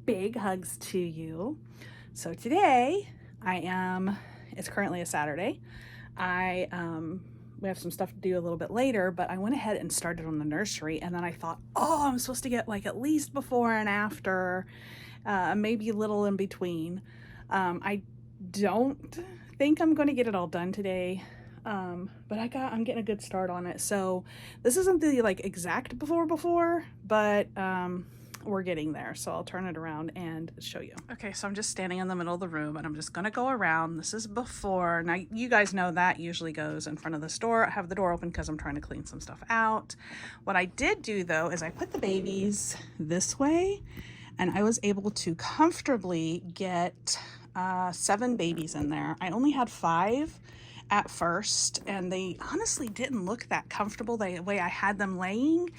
big hugs to you. So today it's currently a Saturday. We have some stuff to do a little bit later, but I went ahead and started on the nursery, and then I thought, oh, I'm supposed to get like at least before and after, maybe a little in between. I don't think I'm going to get it all done today. But I'm getting a good start on it. So this isn't the like exact before, but we're getting there. So I'll turn it around and show you. Okay, so I'm just standing in the middle of the room and I'm just gonna go around. This is before. Now you guys know that usually goes in front of this door. I have the door open because I'm trying to clean some stuff out. What I did do though is I put the babies this way, and I was able to comfortably get 7 babies in there. I only had 5 at first, and they honestly didn't look that comfortable the way I had them laying.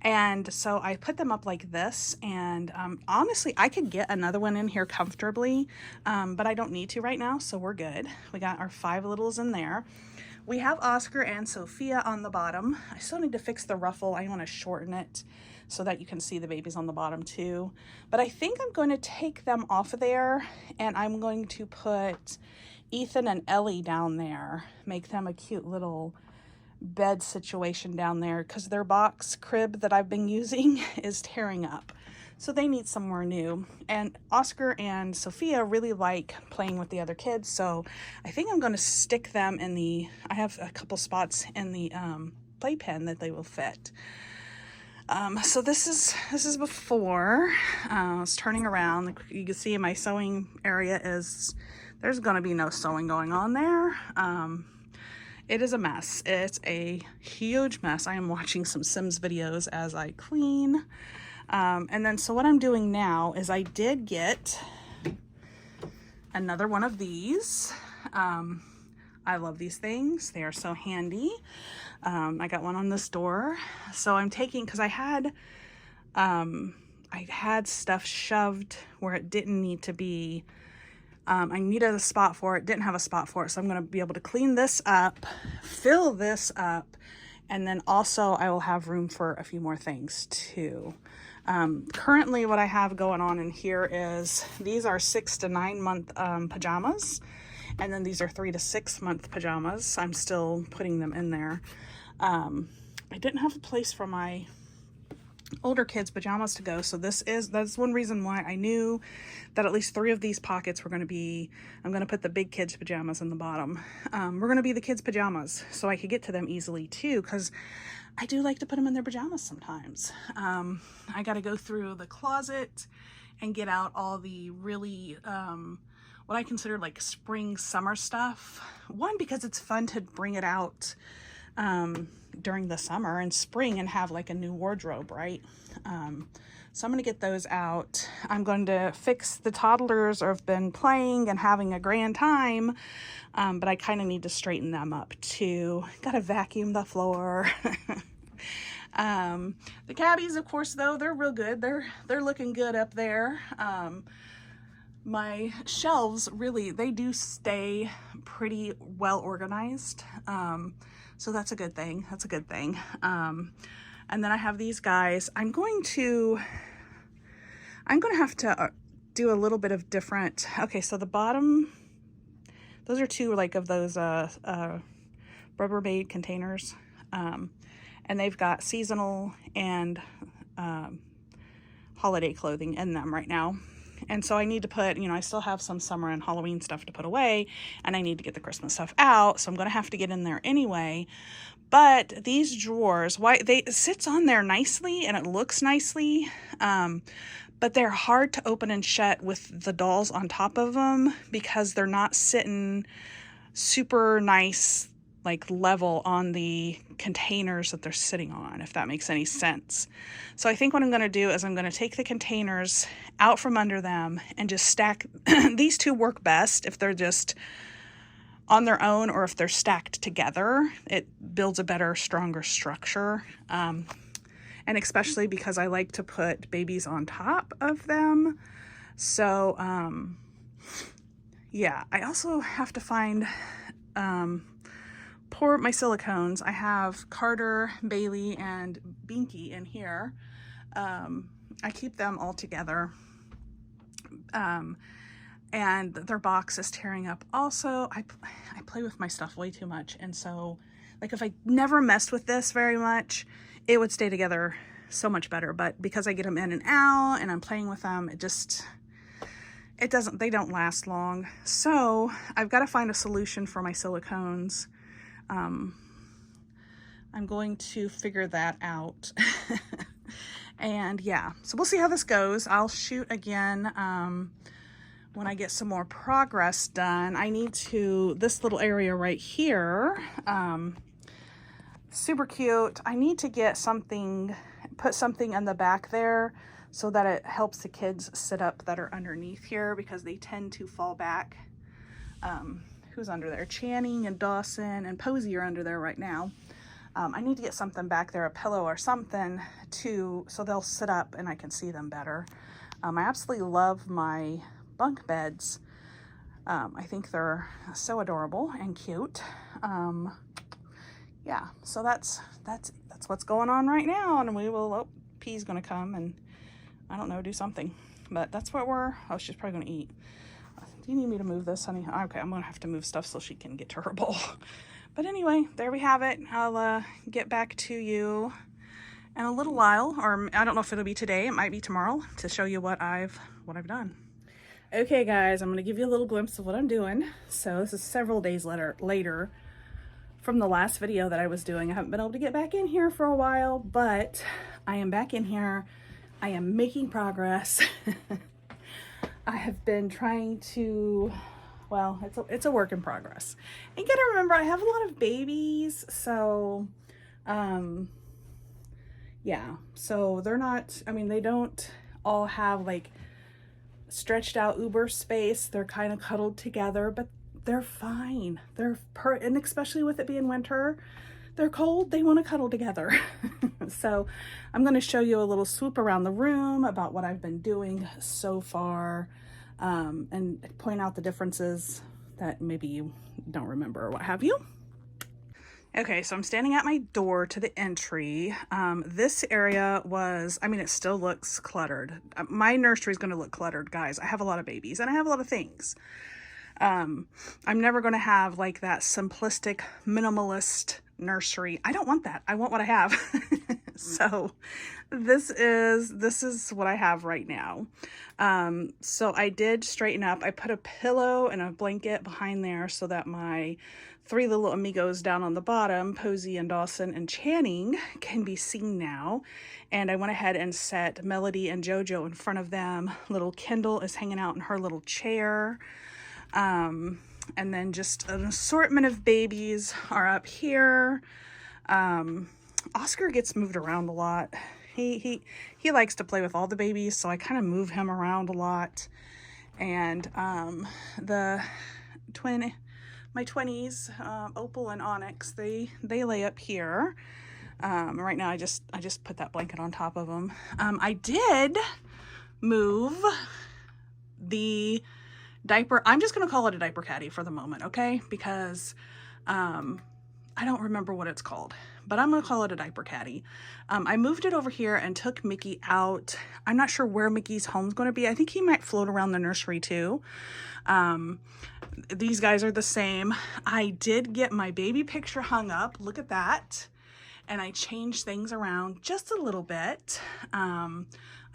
And so I put them up like this, and honestly, I could get another one in here comfortably, but I don't need to right now, so we're good. We got our 5 littles in there. We have Oscar and Sophia on the bottom. I still need to fix the ruffle. I want to shorten it so that you can see the babies on the bottom too. But I think I'm going to take them off of there, and I'm going to put Ethan and Ellie down there, make them a cute little bed situation down there, because their box crib that I've been using is tearing up. So they need somewhere new. And Oscar and Sophia really like playing with the other kids, so I think I'm going to stick them in I have a couple spots in the playpen that they will fit. So this is before. I was turning around. You can see my sewing area there's going to be no sewing going on there. It is a mess. It's a huge mess. I am watching some Sims videos as I clean. And then so what I'm doing now is I did get another one of these. I love these things. They are so handy. I got one on this door. So I'm taking, because I had stuff shoved where it didn't need to be. I needed a spot for it, didn't have a spot for it, so I'm going to be able to clean this up, fill this up, and then also I will have room for a few more things too. Currently what I have going on in here is these are 6 to 9 month pajamas, and then these are 3 to 6 month pajamas. I'm still putting them in there. I didn't have a place for my older kids' pajamas to go, so that's one reason why I knew that at least 3 of these pockets were going to be, I'm going to put the big kids' pajamas in the bottom. We're going to be the kids' pajamas, so I could get to them easily too, because I do like to put them in their pajamas sometimes. I got to go through the closet and get out all the really what I consider like spring summer stuff. One, because it's fun to bring it out during the summer and spring and have like a new wardrobe, right? So I'm going to get those out. I'm going to fix the toddlers. Have been playing and having a grand time, but I kind of need to straighten them up too. Got to vacuum the floor. The cabbies, of course, though, they're real good. They're looking good up there. My shelves, really, they do stay pretty well organized. So that's a good thing. That's a good thing. And then I have these guys. I'm going to have to do a little bit of different. Okay, so the bottom, those are 2 like of those Rubbermaid containers. And they've got seasonal and holiday clothing in them right now. And so I need to put, I still have some summer and Halloween stuff to put away, and I need to get the Christmas stuff out. So I'm going to have to get in there anyway. But these drawers, it sits on there nicely and it looks nicely. But they're hard to open and shut with the dolls on top of them, because they're not sitting super nice, like level on the containers that they're sitting on, if that makes any sense. So I think what I'm going to do is I'm going to take the containers out from under them and just stack. These 2 work best if they're just on their own, or if they're stacked together. It builds a better, stronger structure. And especially because I like to put babies on top of them. So yeah, I also have to find pour my silicones. I have Carter, Bailey, and Binky in here. I keep them all together And their box is tearing up. Also, I play with my stuff way too much, and so like if I never messed with this very much, it would stay together so much better. But because I get them in and out and I'm playing with them, they don't last long. So I've got to find a solution for my silicones. I'm going to figure that out. And yeah, so we'll see how this goes. I'll shoot again when I get some more progress done. I need to, this little area right here, super cute. I need to get something, put something in the back there so that it helps the kids sit up that are underneath here, because they tend to fall back. Who's under there? Channing and Dawson and Posey are under there right now. I need to get something back there, a pillow or something, so they'll sit up and I can see them better. I absolutely love my bunk beds. I think they're so adorable and cute. Yeah, so that's what's going on right now, and we will, oh, P's gonna come and I don't know, do something, but that's what oh, she's probably gonna eat. Do you need me to move this, honey? Okay, I'm gonna have to move stuff so she can get to her bowl. But anyway, there we have it. I'll get back to you in a little while, or I don't know if it'll be today, it might be tomorrow, to show you what I've done. Okay guys, I'm going to give you a little glimpse of what I'm doing. So this is several days later from the last video that I was doing. I haven't been able to get back in here for a while, but I am back in here. I am making progress. I have been trying to, well, it's a work in progress. And you gotta remember, I have a lot of babies, so yeah, so they're not, I mean, they don't all have like stretched out uber space. They're kind of cuddled together, but they're fine. And especially with it being winter, they're cold, they want to cuddle together. So I'm going to show you a little swoop around the room about what I've been doing so far, and point out the differences that maybe you don't remember or what have you. Okay, so I'm standing at my door to the entry. This area was, I mean, it still looks cluttered. My nursery is going to look cluttered, guys. I have a lot of babies and I have a lot of things. I'm never going to have like that simplistic, minimalist nursery. I don't want that. I want what I have. So this is what I have right now. So I did straighten up. I put a pillow and a blanket behind there so that my 3 little amigos down on the bottom, Posey and Dawson and Channing, can be seen now. And I went ahead and set Melody and Jojo in front of them. Little Kendall is hanging out in her little chair. And then just an assortment of babies are up here. Oscar gets moved around a lot. He likes to play with all the babies, so I kind of move him around a lot. And my twinnies, Opal and Onyx, they lay up here. Right now I just put that blanket on top of them. I did move the diaper. I'm just gonna call it a diaper caddy for the moment, okay? Because I don't remember what it's called, but I'm gonna call it a diaper caddy. I moved it over here and took Mickey out. I'm not sure where Mickey's home's gonna be. I think he might float around the nursery too. These guys are the same. I did get my baby picture hung up. Look at that. And I changed things around just a little bit. I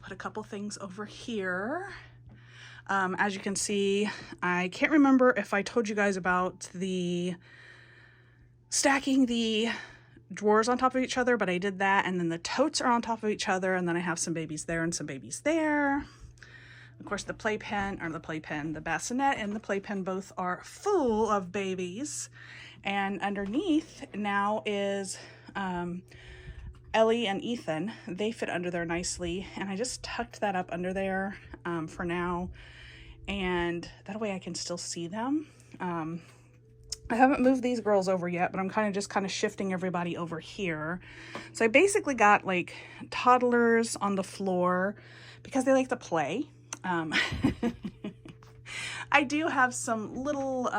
put a couple things over here. As you can see, I can't remember if I told you guys about stacking the drawers on top of each other, but I did that. And then the totes are on top of each other. And then I have some babies there and some babies there. Of course, the bassinet and the playpen both are full of babies. And underneath now is Ellie and Ethan. They fit under there nicely. And I just tucked that up under there for now. And that way I can still see them. I haven't moved these girls over yet, but I'm kind of shifting everybody over here. So I basically got like toddlers on the floor because they like to play. I do have some little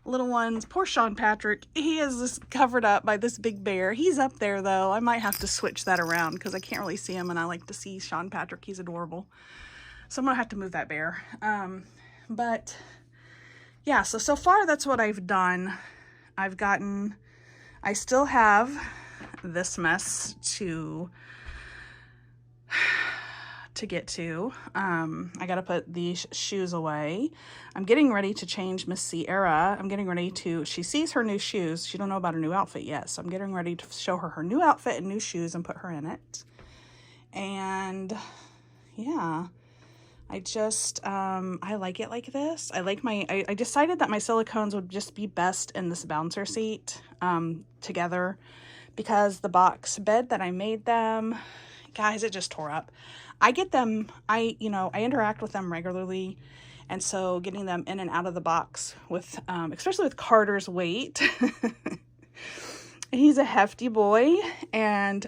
ones. Poor Sean Patrick. He is just covered up by this big bear. He's up there though. I might have to switch that around because I can't really see him and I like to see Sean Patrick. He's adorable. So I'm gonna have to move that bear. But yeah, so far that's what I've done. I still have this mess to get to. I gotta put these shoes away. I'm getting ready to change Miss Sierra. She sees her new shoes. She don't know about her new outfit yet. So I'm getting ready to show her new outfit and new shoes and put her in it. And yeah, I just, I like it like this. I decided that my silicones would just be best in this bouncer seat, together, because the box bed that I made them, guys, it just tore up. I get them, I interact with them regularly. And so getting them in and out of the box with, especially with Carter's weight, he's a hefty boy, and,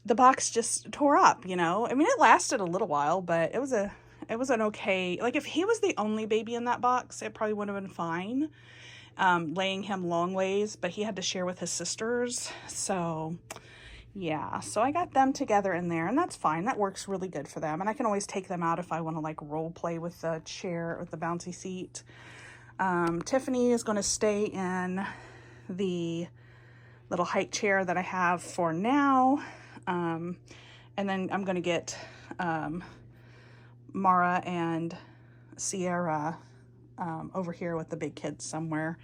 the box just tore up, I mean, it lasted a little while, but it was an okay, like if he was the only baby in that box, it probably would have been fine, laying him long ways, but he had to share with his sisters. So yeah, so I got them together in there, and that's fine. That works really good for them. And I can always take them out if I want to like role play with the chair, with the bouncy seat. Tiffany is going to stay in the little height chair that I have for now. And then I'm going to get Mara and Sierra over here with the big kids somewhere.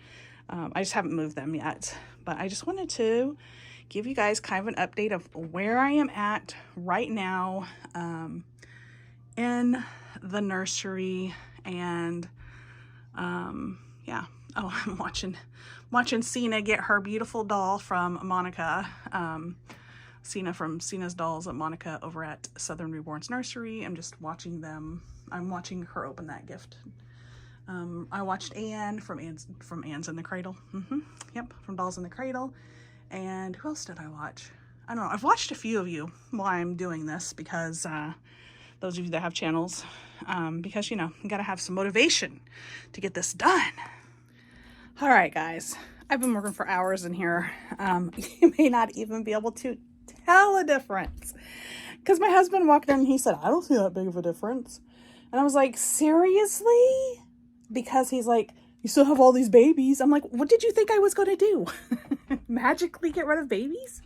I just haven't moved them yet, but I just wanted to give you guys kind of an update of where I am at right now in the nursery. And yeah, oh, I'm watching Cena get her beautiful doll from Monica. Cena from Cena's Dolls at Monica over at Southern Reborn's Nursery. I'm just watching them. I'm watching her open that gift. I watched Anne from Anne's in the Cradle. Yep, from Dolls in the Cradle. And who else did I watch? I don't know. I've watched a few of you while I'm doing this, because those of you that have channels, because you gotta have some motivation to get this done. All right, guys. I've been working for hours in here. You may not even be able to tell a difference, because my husband walked in and he said, I don't see that big of a difference. And I was like, seriously? Because he's like, you still have all these babies. I'm like, what did you think I was going to do? Magically get rid of babies?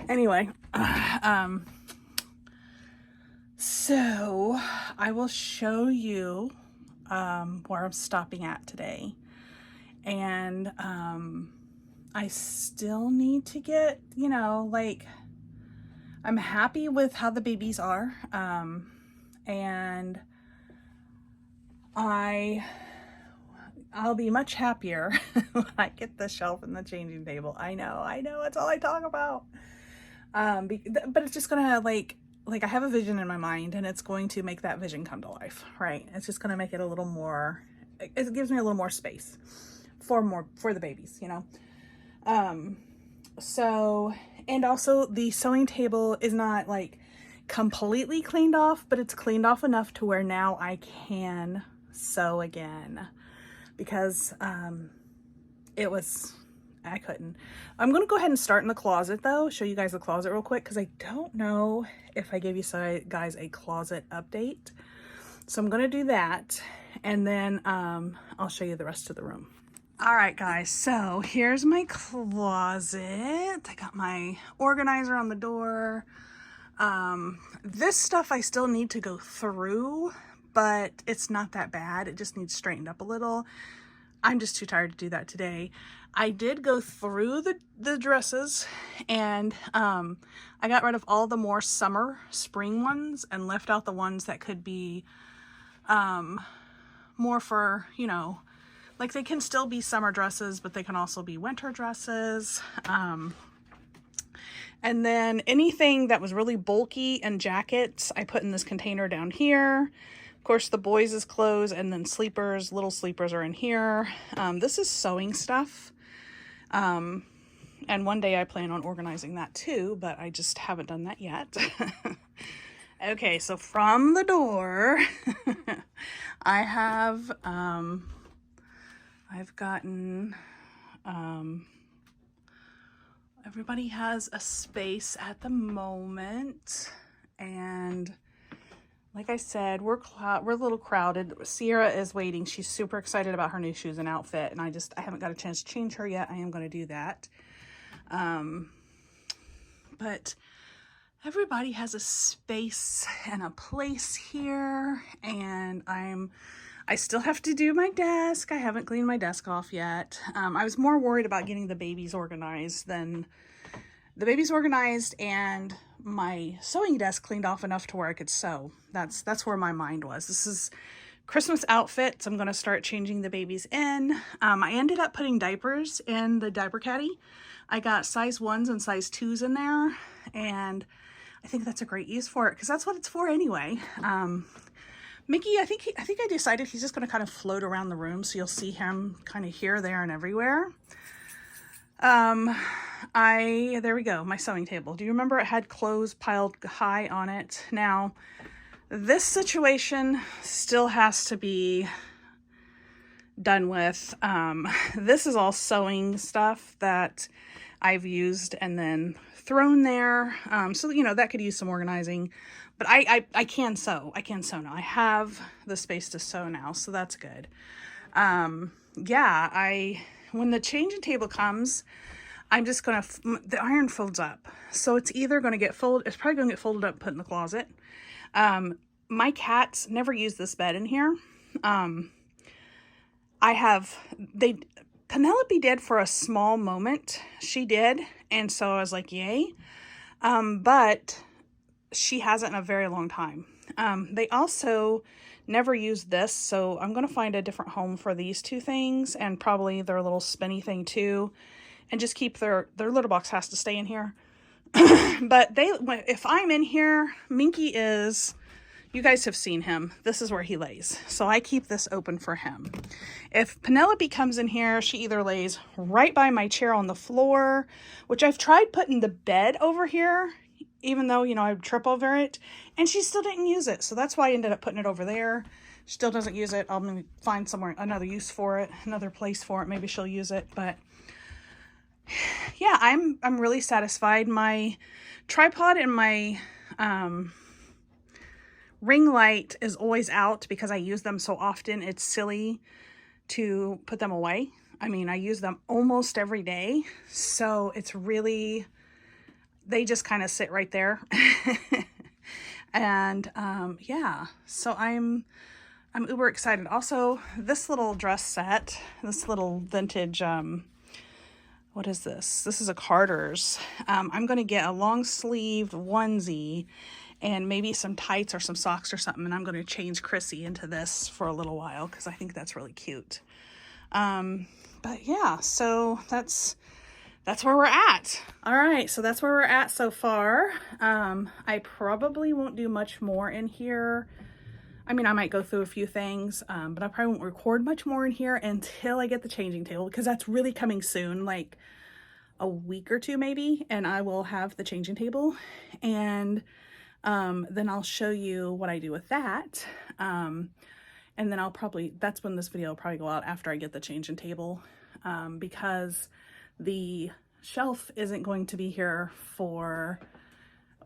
Anyway, so I will show you where I'm stopping at today. And I still need to get, like, I'm happy with how the babies are. And I'll be much happier when I get the shelf and the changing table. I know, it's all I talk about. But it's just gonna like I have a vision in my mind, and it's going to make that vision come to life, right? It's just gonna make it a little more, it gives me a little more space for the babies, So, and also the sewing table is not like completely cleaned off, but it's cleaned off enough to where now I can sew again, because I couldn't. I'm gonna go ahead and start in the closet though, show you guys the closet real quick, because I don't know if I gave you guys a closet update. So I'm gonna do that, and then I'll show you the rest of the room. All right, guys, so here's my closet. I got my organizer on the door. This stuff I still need to go through, but it's not that bad. It just needs straightened up a little. I'm just too tired to do that today. I did go through the dresses, and I got rid of all the more spring ones and left out the ones that could be more for, like they can still be summer dresses, but they can also be winter dresses. And then anything that was really bulky and jackets, I put in this container down here. Of course, the boys' clothes and then sleepers, little sleepers are in here. This is sewing stuff. And one day I plan on organizing that too, but I just haven't done that yet. Okay, so from the door, I have, I've gotten, everybody has a space at the moment, and like I said, we're a little crowded. Sierra is waiting. She's super excited about her new shoes and outfit, and I haven't got a chance to change her yet. I am going to do that. But everybody has a space and a place here, and I still have to do my desk. I haven't cleaned my desk off yet. I was more worried about getting the babies organized and my sewing desk cleaned off enough to where I could sew. That's where my mind was. This is Christmas outfits. I'm going to start changing the babies in. I ended up putting diapers in the diaper caddy. I got size 1s and size 2s in there, and I think that's a great use for it because that's what it's for anyway. Mickey, I think I decided he's just going to kind of float around the room, so you'll see him kind of here, there, and everywhere. There we go, my sewing table. Do you remember it had clothes piled high on it? Now, this situation still has to be done with. This is all sewing stuff that I've used and then thrown there. So, you know, that could use some organizing, but I can sew. I can sew now. I have the space to sew now, so that's good. Yeah, when the changing table comes, I'm just going to, the iron folds up. So it's either going to get folded, it's probably going to get folded up and put in the closet. My cats never use this bed in here. Penelope did for a small moment. She did. And so I was like, yay. But she hasn't in a very long time. They also never used this. So I'm going to find a different home for these two things and probably their little spinny thing too. And just keep their litter box has to stay in here. But if I'm in here, Minky is, you guys have seen him. This is where he lays. So I keep this open for him. If Penelope comes in here, she either lays right by my chair on the floor, which I've tried putting the bed over here, even though, you know, I would trip over it, and she still didn't use it. So that's why I ended up putting it over there. She still doesn't use it. I'll maybe find somewhere, another use for it, another place for it. Maybe she'll use it, but yeah, I'm really satisfied. My tripod and my ring light is always out because I use them so often. It's silly to put them away. I mean, I use them almost every day. So it's really, they just kind of sit right there. And yeah, so I'm uber excited. Also, this little dress set, this little vintage, what is this? This is a Carter's. I'm going to get a long sleeved onesie and maybe some tights or some socks or something. And I'm going to change Chrissy into this for a little while because I think that's really cute. But yeah, so that's where we're at. All right, so that's where we're at so far. I probably won't do much more in here. I mean, I might go through a few things, but I probably won't record much more in here until I get the changing table because that's really coming soon, like a week or two maybe, and I will have the changing table, and then I'll show you what I do with that. And then that's when this video will probably go out after I get the changing table, because the shelf isn't going to be here for,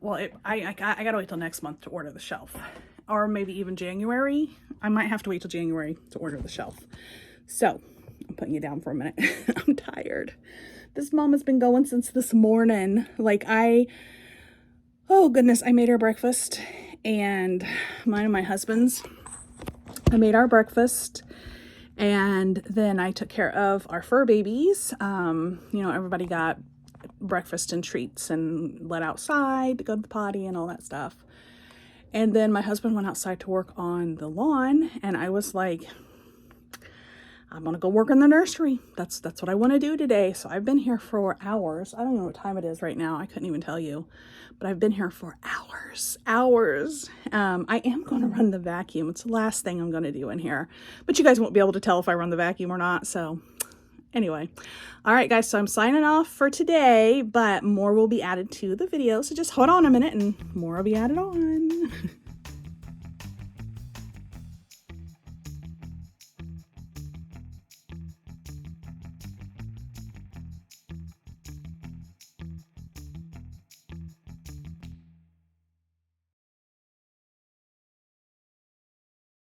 well, I gotta wait till next month to order the shelf. Or maybe even January. I might have to wait till January to order the shelf. So, I'm putting you down for a minute. I'm tired. This mom has been going since this morning. Like oh goodness, I made her breakfast. And mine and my husband's. I made our breakfast. And then I took care of our fur babies. You know, everybody got breakfast and treats and let outside to go to the potty and all that stuff. And then my husband went outside to work on the lawn, and I was like, I'm gonna go work in the nursery. That's what I want to do today. So I've been here for hours. I don't know what time it is right now. I couldn't even tell you, but I've been here for hours. I am going to run the vacuum. It's the last thing I'm going to do in here, but you guys won't be able to tell if I run the vacuum or not. So anyway, all right, guys, so I'm signing off for today, but more will be added to the video. So just hold on a minute and more will be added on.